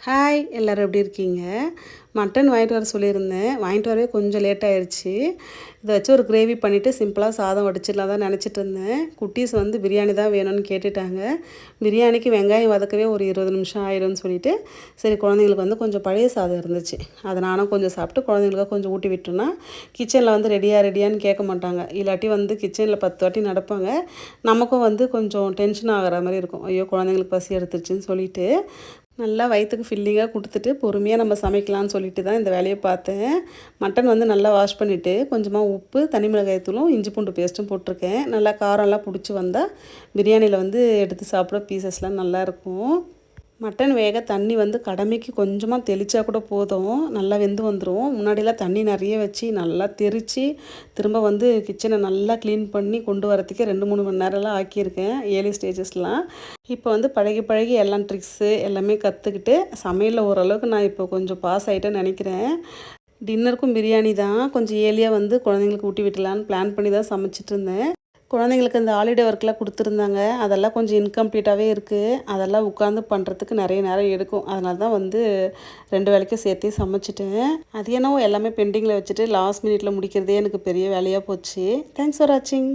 Hi எல்லோரும் எப்படி இருக்கீங்க? மட்டன் வாங்கிட்டு வர சொல்லியிருந்தேன். வாங்கிட்டு வரவே கொஞ்சம் லேட் ஆயிடுச்சு. இதை வச்சு ஒரு கிரேவி பண்ணிவிட்டு சிம்பிளாக சாதம் வடிச்சிடலாம் தான் நினச்சிட்டு இருந்தேன். குட்டீஸ் வந்து பிரியாணி தான் வேணும்னு கேட்டுட்டாங்க. பிரியாணிக்கு வெங்காயம் வதக்கவே ஒரு 20 நிமிஷம் ஆயிடும்னு சொல்லிட்டு, சரி குழந்தைங்களுக்கு வந்து கொஞ்சம் பழைய சாதம் இருந்துச்சு. அதை நானும் கொஞ்சம் சாப்பிட்டு குழந்தைங்களுக்கு கொஞ்சம் ஊட்டி விட்டோன்னா கிச்சனில் வந்து ரெடியான்னு கேட்க மாட்டாங்க. இல்லாட்டி வந்து கிச்சனில் 10 வாட்டி நடப்பாங்க. நமக்கும் வந்து கொஞ்சம் டென்ஷன் ஆகிற மாதிரி இருக்கும். ஐயோ குழந்தைங்களுக்கு பசி எடுத்துருச்சுன்னு சொல்லிட்டு நல்லா வயிற்றுக்கு ஃபில்லிங்காக கொடுத்துட்டு பொறுமையாக நம்ம சமைக்கலாம்னு சொல்லிட்டு தான் இந்த வேலையை பார்த்தேன். மட்டன் வந்து நல்லா வாஷ் பண்ணிவிட்டு கொஞ்சமாக உப்பு, தனி மிளகாய் தூளும், இஞ்சி பூண்டு பேஸ்ட்டும் போட்டிருக்கேன். நல்லா காரம்லாம் பிடிச்சி வந்தால் பிரியாணியில் வந்து எடுத்து சாப்பிட பீசஸ்லாம் நல்லாயிருக்கும். மட்டன் வேக தண்ணி வந்து கடமைக்கு கொஞ்சமாக தெளித்தா கூட போதும், நல்லா வெந்து வந்துடும். முன்னாடியெல்லாம் தண்ணி நிறைய வச்சு நல்லா தெளித்து திரும்ப வந்து கிச்சனை நல்லா க்ளீன் பண்ணி கொண்டு வரத்துக்கே 2-3 மணி நேரம்லாம் ஆக்கியிருக்கேன் ஏர்லி ஸ்டேஜஸ்லாம். இப்போ வந்து பழகி எல்லாம் ட்ரிக்ஸு எல்லாமே கற்றுக்கிட்டு சமையலில் ஓரளவுக்கு நான் இப்போ கொஞ்சம் பாஸ் ஆகிட்டேன்னு நினைக்கிறேன். டின்னருக்கும் பிரியாணி தான் கொஞ்சம் ஏர்லியாக வந்து குழந்தைங்களுக்கு ஊட்டி விட்டலான்னு பிளான் பண்ணி தான் சமைச்சிட்டு இருந்தேன். குழந்தைங்களுக்கு இந்த ஹாலிடே ஒர்க்லாம் கொடுத்துருந்தாங்க. அதெல்லாம் கொஞ்சம் இன்கம்ப்ளீட்டாகவே இருக்குது. அதெல்லாம் உட்காந்து பண்ணுறதுக்கு நிறைய நேரம் எடுக்கும். அதனால தான் வந்து 2 வேளைக்கும் சேர்த்தே சமைச்சிட்டேன். அது என்னவோ எல்லாமே பெண்டிங்கில் வச்சுட்டு லாஸ்ட் மினிட்ல முடிக்கிறதே எனக்கு பெரிய வேலையாக போச்சு. தேங்க்ஸ் ஃபார் வாட்சிங்.